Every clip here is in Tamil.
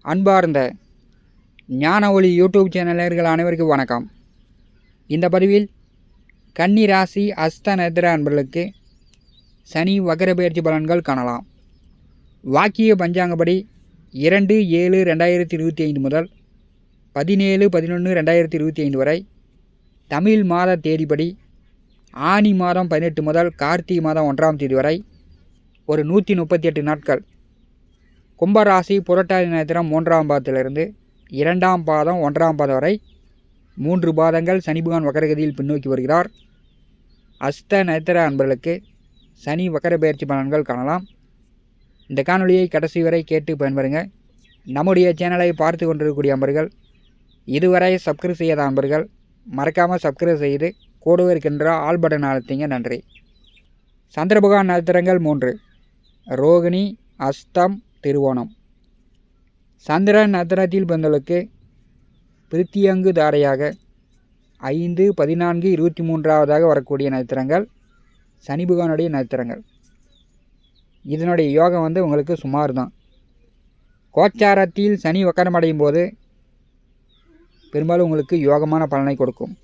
அன்பார்ந்த ஞான ஒளி யூடியூப் சேனலர்கள் அனைவருக்கும் வணக்கம். இந்த பதிவில் கன்னி ராசி அஸ்த நட்சத்திர அன்பர்களுக்கு சனி வக்ர பெயர்ச்சி பலன்கள் காணலாம். வாக்கிய பஞ்சாங்கப்படி 2/7/2025 முதல் 17/11/2025 வரை, தமிழ் மாத தேதிப்படி ஆனி மாதம் 18 முதல் கார்த்திகை மாதம் 1ஆம் தேதி வரை ஒரு 138 நாட்கள் கும்பராசி புரட்டாதி நட்சத்திரம் 3ஆம் பாதத்திலிருந்து 2ஆம் பாதம் 1ஆம் பாதம் வரை 3 பாதங்கள் சனி பகவான் வக்கரகதியில் பின்னோக்கி வருகிறார். அஸ்த நட்சத்திர அன்பர்களுக்கு சனி வக்கர பெயர்ச்சி பலன்கள் காணலாம். இந்த காணொலியை கடைசி வரை கேட்டு பயன்பெறுங்க. நம்முடைய சேனலை பார்த்து கொண்டிருக்கக்கூடிய அன்பர்கள், இதுவரை சப்ஸ்கிரைப் செய்யாத அன்பர்கள் மறக்காமல் சப்ஸ்கிரைப் செய்து கூடவே இருக்கின்ற ஆல் பட்டன் அழுத்திங்க. நன்றி. சந்திர பகவான் நட்சத்திரங்கள் 3: ரோகிணி, அஸ்தம், திருவோணம். சந்திரன் நட்சத்திரத்தில் பிறந்தவர்களுக்கு பிரித்தியங்கு தாரையாக 5, 14, 23ஆவதாக வரக்கூடிய நட்சத்திரங்கள் சனி பகவானுடைய நட்சத்திரங்கள். இதனுடைய யோகம் உங்களுக்கு சுமார் தான். கோச்சாரத்தில் சனி வக்கரமடையும் போது பெரும்பாலும் உங்களுக்கு யோகமான பலனை கொடுக்கும்.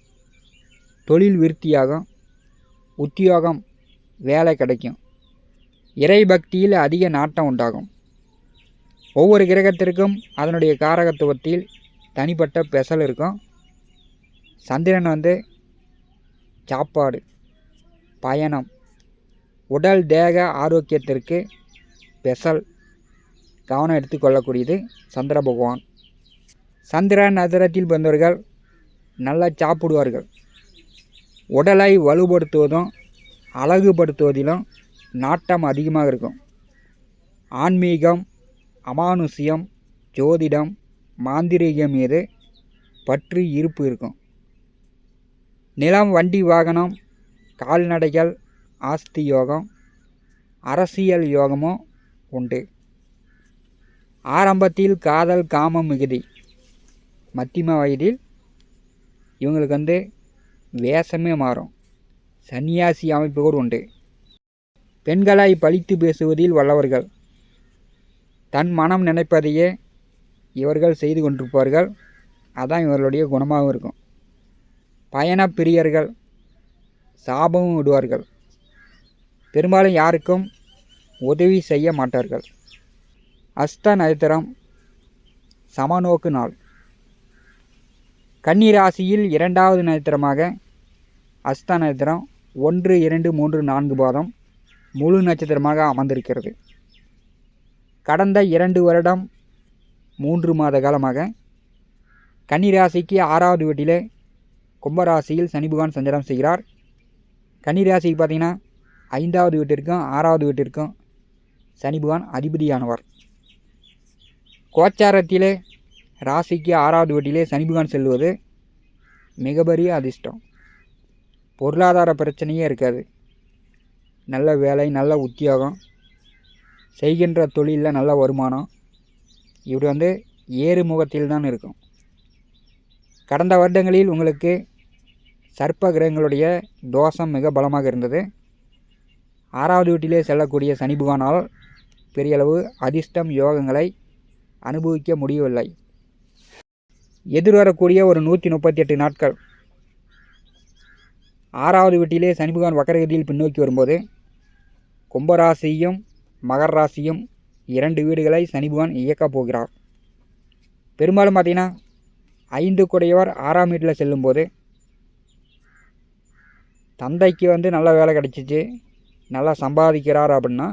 தொழில் விருத்தியாகும், உத்தியோகம் வேலை கிடைக்கும், இறை பக்தியில் அதிக நாட்டம் உண்டாகும். ஒவ்வொரு கிரகத்திற்கும் அதனுடைய காரகத்துவத்தில் தனிப்பட்ட பெசல் இருக்கும். சந்திரன் சாப்பாடு, பயணம், உடல் தேக ஆரோக்கியத்திற்கு பெசல் கவனம் எடுத்துக்கொள்ளக்கூடியது சந்திர பகவான். சந்திரன் நட்சத்திரத்தில் பிறந்தவர்கள் நல்லா சாப்பிடுவார்கள். உடலை வலுப்படுத்துவதும் அழகுபடுத்துவதிலும் நாட்டம் அதிகமாக இருக்கும். ஆன்மீகம், அமானுஷ்யம், ஜோதிடம், மாந்திரீகம் மீது பற்று இருப்பு இருக்கும். நிலம், வண்டி, வாகனம், கால்நடைகள், ஆஸ்தி யோகம், அரசியல் யோகமும் உண்டு. ஆரம்பத்தில் காதல், காமம் மிகுதி. மத்தியம வயதில் இவங்களுக்கு வேஷமே மாறும். சன்னியாசி அமைப்பு கூட உண்டு. பெண்களை பழித்து பேசுவதில் வல்லவர்கள். தன் மனம் நினைப்பதையே இவர்கள் செய்து கொண்டிருப்பார்கள். அதான் இவர்களுடைய குணமாகவும் இருக்கும். பயண பிரியர்கள், சாபமும் விடுவார்கள். பெரும்பாலும் யாருக்கும் உதவி செய்ய மாட்டார்கள். அஸ்த நட்சத்திரம் சமநோக்கு நாள். கன்னி ராசியில் 2வது நட்சத்திரமாக அஸ்த நட்சத்திரம் 1, 2, 3, 4 பாதம் முழு நட்சத்திரமாக அமர்ந்திருக்கிறது. கடந்த 2 வருடம் 3 மாத காலமாக கன்னிராசிக்கு 6வது வீட்டிலே கும்பராசியில் சனி பகவான் சஞ்சாரம் செய்கிறார். கன்னிராசிக்கு பார்த்திங்கன்னா 5வது வீட்டிற்கும் 6வது வீட்டிற்கும் சனி பகவான் அதிபதியானவர். கோச்சாரத்திலே ராசிக்கு 6வது வீட்டிலே சனி பகவான் செல்வது மிகப்பெரிய அதிர்ஷ்டம். பொருளாதார பிரச்சனையே இருக்காது. நல்ல வேலை, நல்ல உத்தியோகம், செய்கின்ற தொழிலில் நல்ல வருமானம், இப்படி ஏறுமுகத்தில் தான் இருக்கும். கடந்த வருடங்களில் உங்களுக்கு சர்ப்ப கிரகங்களுடைய தோஷம் மிக பலமாக இருந்தது. 6வது வீட்டிலே செல்லக்கூடிய சனி பகவானால் பெரிய அளவு அதிர்ஷ்டம், யோகங்களை அனுபவிக்க முடியவில்லை. எதிர்வரக்கூடிய ஒரு 138 நாட்கள் 6வது வீட்டிலே சனி பகவான் வக்கரகதியில் பின்னோக்கி வரும்போது கும்பராசியும் மகர ராசியும் 2 வீடுகளை சனி பகவான் இயக்கப் போகிறார். பெரும்பாலும் பார்த்திங்கன்னா 5 குடையவர் 6ஆம் வீட்டில் செல்லும்போது தந்தைக்கு நல்ல வேலை கிடைச்சிச்சு, நல்லா சம்பாதிக்கிறார் அப்படின்னா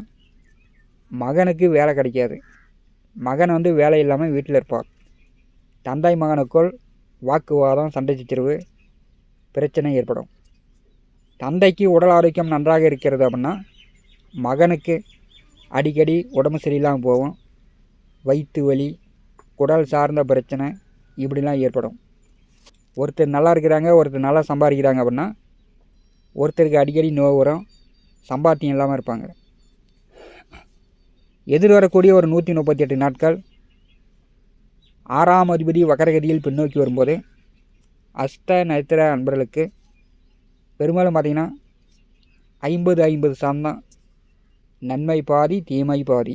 மகனுக்கு வேலை கிடைக்காது. மகன் வேலை இல்லாமல் வீட்டில் இருப்பார். தந்தை மகனுக்குள் வாக்குவாதம், சண்டை சச்சரவு, பிரச்சனை ஏற்படும். தந்தைக்கு உடல் ஆரோக்கியம் நன்றாக இருக்கிறது அப்படின்னா மகனுக்கு அடிக்கடி உடம்பு சரியில்லாமல் போகும். வயிற்று வலி, குடல் சார்ந்த பிரச்சனை இப்படிலாம் ஏற்படும். ஒருத்தர் நல்லா இருக்கிறாங்க, ஒருத்தர் நல்லா சம்பாதிக்கிறாங்க அப்படின்னா ஒருத்தருக்கு அடிக்கடி நோய் வரும், சம்பாத்தியம் இல்லாமல் இருப்பாங்க. எதிர்வரக்கூடிய ஒரு 138 நாட்கள் 6ஆம் அதிபதி வக்கரகதியில் பின்னோக்கி வரும்போது அஸ்த நட்சத்திர அன்பர்களுக்கு பெரும்பாலும் பார்த்திங்கன்னா 50-50 தான். நன்மை பாதி, தீமை பாதி.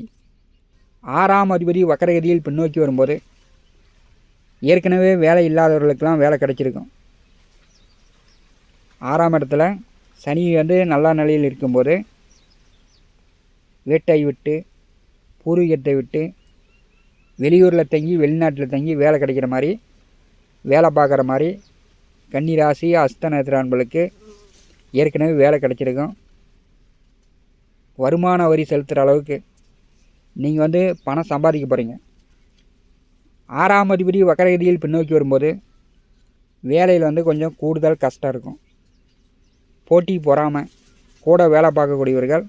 6ஆம் அதிபதி வக்கரகதியில் பின்னோக்கி வரும்போது ஏற்கனவே வேலை இல்லாதவர்களுக்கெல்லாம் வேலை கிடைச்சிருக்கும். 6ஆம் இடத்துல சனி வந்து நல்ல நிலையில் இருக்கும்போது வீட்டை விட்டு பூர்வீகத்தை விட்டு வெளியூரில் தங்கி வெளிநாட்டில் தங்கி வேலை கிடைக்கிற மாதிரி வேலை பார்க்குற மாதிரி கன்னி ராசி அஸ்த நட்சத்திர அன்பர்களுக்கு ஏற்கனவே வேலை கிடைச்சிருக்கும். வருமான வரி செலுத்துகிற அளவுக்கு நீங்கள் வந்து பணம் சம்பாதிக்க போகிறீங்க. 6ஆம் அதிபதி வக்கரகதியில் பின்னோக்கி வரும்போது வேலையில் வந்து கொஞ்சம் கூடுதல் கஷ்டம் இருக்கும். போட்டி பொறாமல் கூட வேலை பார்க்கக்கூடியவர்கள்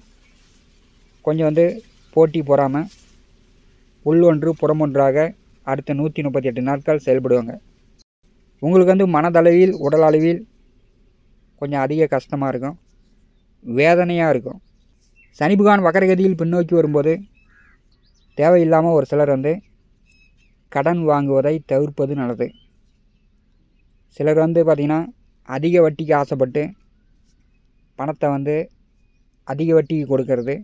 கொஞ்சம் வந்து போட்டி பொறாமல் உள்ளொன்று புறமொன்றாக அடுத்த 138 நாட்கள் செயல்படுவாங்க. உங்களுக்கு வந்து மனதளவில் உடல் அளவில் கொஞ்சம் அதிக கஷ்டமாக இருக்கும், வேதனையாக இருக்கும். சனி பகவான் வக்கரகதியில் பின்னோக்கி வரும்போது தேவையில்லாமல் ஒரு சிலர் வந்து கடன் வாங்குவதை தவிர்ப்பது நல்லது. சிலர் வந்து பார்த்திங்கன்னா அதிக வட்டிக்கு ஆசைப்பட்டு பணத்தை வந்து அதிக வட்டிக்கு கொடுக்கறது,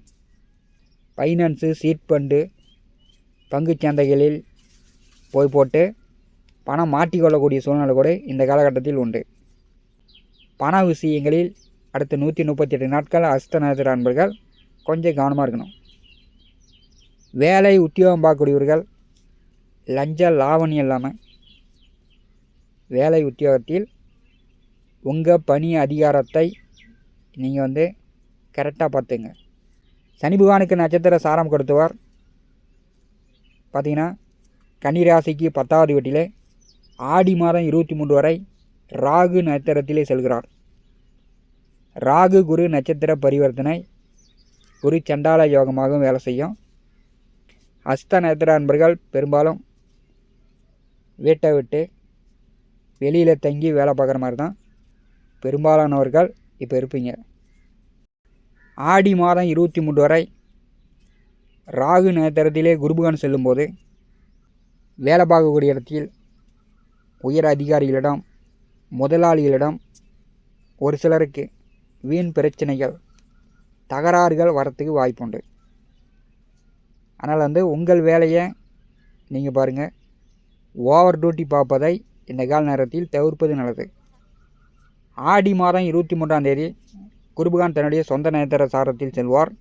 ஃபைனான்ஸு சீட் ஃபண்டு பங்குச்சந்தைகளில் போய் போட்டு பணம் மாட்டிக்கொள்ளக்கூடிய சூழ்நிலை கூட இந்த காலகட்டத்தில் உண்டு. பண விஷயங்களில் அடுத்த 138 நாட்கள் அஸ்த நட்சத்திர அன்பர்கள் கொஞ்சம் கவனமாக இருக்கணும். வேலை உத்தியோகம் பார்க்கக்கூடியவர்கள் லஞ்ச லாவணி இல்லாமல் வேலை உத்தியோகத்தில் உங்கள் பணி அதிகாரத்தை நீங்கள் வந்து கரெக்டாக பார்த்துங்க. சனி பகவானுக்கு நட்சத்திர சாரம் கொடுத்தவர் பார்த்திங்கன்னா கன்னிராசிக்கு 10வது வீட்டிலே ஆடி மாதம் 23 வரை ராகு நட்சத்திரத்திலே செல்கிறார். ராகு குரு நட்சத்திர பரிவர்த்தனை குரு சண்டால யோகமாகவும் வேலை செய்யும். அஸ்த நட்சத்திர அன்பர்கள் பெரும்பாலும் வீட்டை விட்டு வெளியில் தங்கி வேலை பார்க்குற மாதிரி தான் பெரும்பாலானவர்கள் இப்போ இருப்பீங்க. ஆடி மாதம் 23 வரை ராகு நட்சத்திரத்திலே குருபகவான் செல்லும்போது வேலை பார்க்கக்கூடிய இடத்தில் உயர் அதிகாரிகளிடம் முதலாளிகளிடம் ஒரு சிலருக்கு வீண் பிரச்சனைகள் தகராறுகள் வரத்துக்கு வாய்ப்புண்டு. அதனால் வந்து உங்கள் வேலையை நீங்கள் பாருங்கள், ஓவர் டியூட்டி பார்ப்பதை இந்த கால நேரத்தில் தவிர்ப்பது நல்லது. ஆடி மாதம் 23ஆம் தேதி குருபகவான் தன்னுடைய சொந்த நட்சத்திர சாரத்தில் செல்வார்.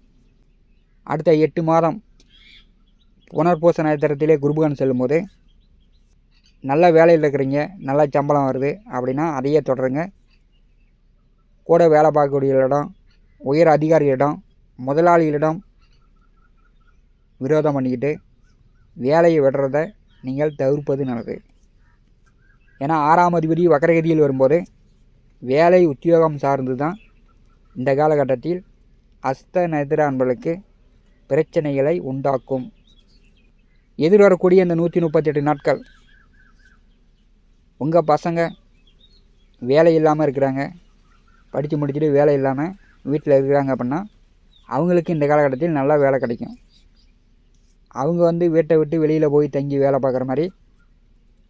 அடுத்த 8 மாதம் புனர்பூச நட்சத்திரத்திலே குருபகவான் செல்லும்போது நல்ல வேலையில் இருக்கிறீங்க, நல்ல சம்பளம் வருது அப்படின்னா அதையே தொடருங்க. கூட வேலை பார்க்கக்கூடியவர்களிடம் உயர் அதிகாரிகளிடம் முதலாளிகளிடம் விரோதம் பண்ணிக்கிட்டு வேலையை விடுறத நீங்கள் தவிர்ப்பது நல்லது. ஏன்னா 6ஆம் அதிபதி வக்கரகதியில் வரும்போது வேலை உத்தியோகம் சார்ந்து தான் இந்த காலகட்டத்தில் அஸ்த நட்சத்திர அன்பர்களுக்கு பிரச்சனைகளை உண்டாக்கும். எதிர்வரக்கூடிய இந்த 138 நாட்கள் உங்கள் பசங்க வேலை இல்லாமல் இருக்கிறாங்க, படித்து முடிச்சுட்டு வேலை இல்லாமல் வீட்டில் இருக்கிறாங்க அப்படின்னா அவங்களுக்கு இந்த காலகட்டத்தில் நல்லா வேலை கிடைக்கும். அவங்க வந்து வீட்டை விட்டு வெளியில் போய் தங்கி வேலை பார்க்குற மாதிரி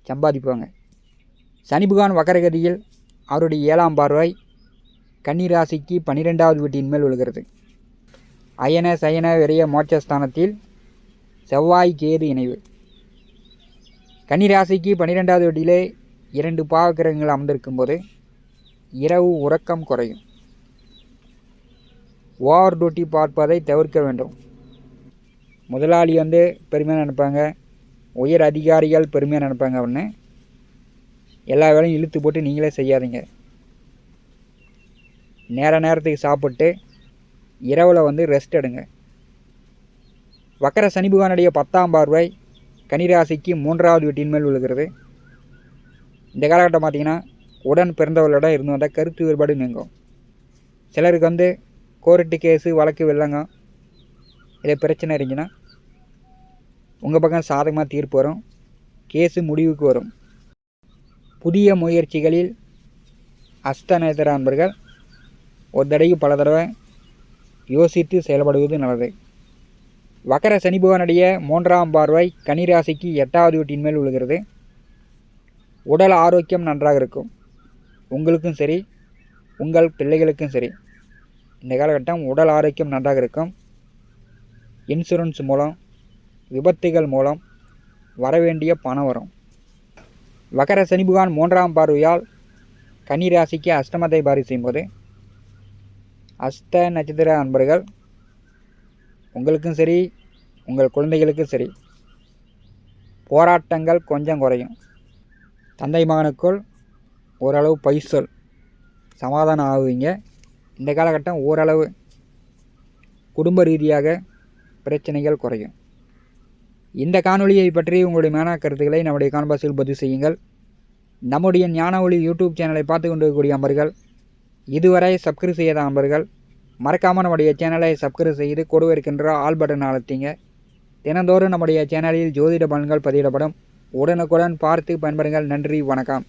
சம்பாதிப்பாங்க. சனி பகவான் வக்கரகதியில் அவருடைய 7ஆம் பார்வை கன்னிராசிக்கு 12வது வீட்டின் மேல் விழுகிறது. அயன சயன விரைய மோட்சஸ்தானத்தில் செவ்வாய் கேது இணைவு. கன்னிராசிக்கு 12வது வீட்டிலே 2 பாவக்கிரகங்கள் அமர்ந்திருக்கும் போது இரவு உறக்கம் குறையும். ஓவர் டியூட்டி பார்ப்பதை தவிர்க்க வேண்டும். முதலாளி வந்து பெருமையாக நினைப்பாங்க, உயர் அதிகாரிகள் பெருமையாக நினைப்பாங்க அப்படின்னு எல்லா வேலையும் இழுத்து போட்டு நீங்களே செய்யாதீங்க. நேரத்துக்கு சாப்பிட்டு இரவில் வந்து ரெஸ்ட் எடுங்க. வக்கர சனி பகவானுடைய 10ஆம் பார்வை கன்னிராசிக்கு 3வது வீட்டின் மேல் விழுகிறது. இந்த காலகட்டம் பார்த்திங்கன்னா உடன் பிறந்தவர்களிடம் இருந்து வந்தால் கருத்து வேறுபாடு நீங்கும். சிலருக்கு வந்து கோர்ட்டு கேஸு வழக்கு வெள்ளங்க இதை பிரச்சனை இருந்துச்சுன்னா உங்கள் பக்கம் சாதகமாக தீர்ப்பு வரும், கேஸு முடிவுக்கு வரும். புதிய முயற்சிகளில் அஸ்த நட்சத்திர அன்பர்கள் ஒரு தடவைக்கு பல தடவை யோசித்து செயல்படுவது நல்லது. வக்கர சனி பகவானுடைய 3ஆம் பார்வை கன்னிராசிக்கு 8வது வீட்டின் மேல் விழுகிறது. உடல் ஆரோக்கியம் நன்றாக இருக்கும். உங்களுக்கும் சரி உங்கள் பிள்ளைகளுக்கும் சரி இந்த காலகட்டம் உடல் ஆரோக்கியம் நன்றாக இருக்கும். இன்சூரன்ஸ் மூலம் விபத்துகள் மூலம் வரவேண்டிய பணம் வரும். வக்கர சனி பகவான் 3ஆம் பார்வையால் கன்னி ராசிக்கு அஷ்டமத்தை பார்வை செய்யும்போது அஸ்த நட்சத்திர அன்பர்கள் உங்களுக்கும் சரி உங்கள் குழந்தைகளுக்கும் சரி போராட்டங்கள் கொஞ்சம் குறையும். தந்தை மகனுக்குள் ஓரளவு பைசல் சமாதானம் ஆகுவீங்க. இந்த காலகட்டம் ஓரளவு குடும்ப ரீதியாக பிரச்சனைகள் குறையும். இந்த காணொலியை பற்றி உங்களுடைய மேனா கருத்துக்களை நம்முடைய கான்பாஸில் பதிவு செய்யுங்கள். நம்முடைய ஞான ஒளி யூடியூப் சேனலை பார்த்து கொண்டிருக்கக்கூடிய அன்பர்கள், இதுவரை சப்ஸ்கிரைப் செய்யாத அன்பர்கள் மறக்காமல் நம்முடைய சேனலை சப்ஸ்கிரைப் செய்து கொடுக்க இருக்கின்ற ஆல் பட்டன் அழுத்திங்க. தினந்தோறும் நம்முடைய சேனலில் ஜோதிட பலன்கள் பதிவிடப்படும். உடனுக்குடன் பார்த்து பயன்பெறுங்கள். நன்றி, வணக்கம்.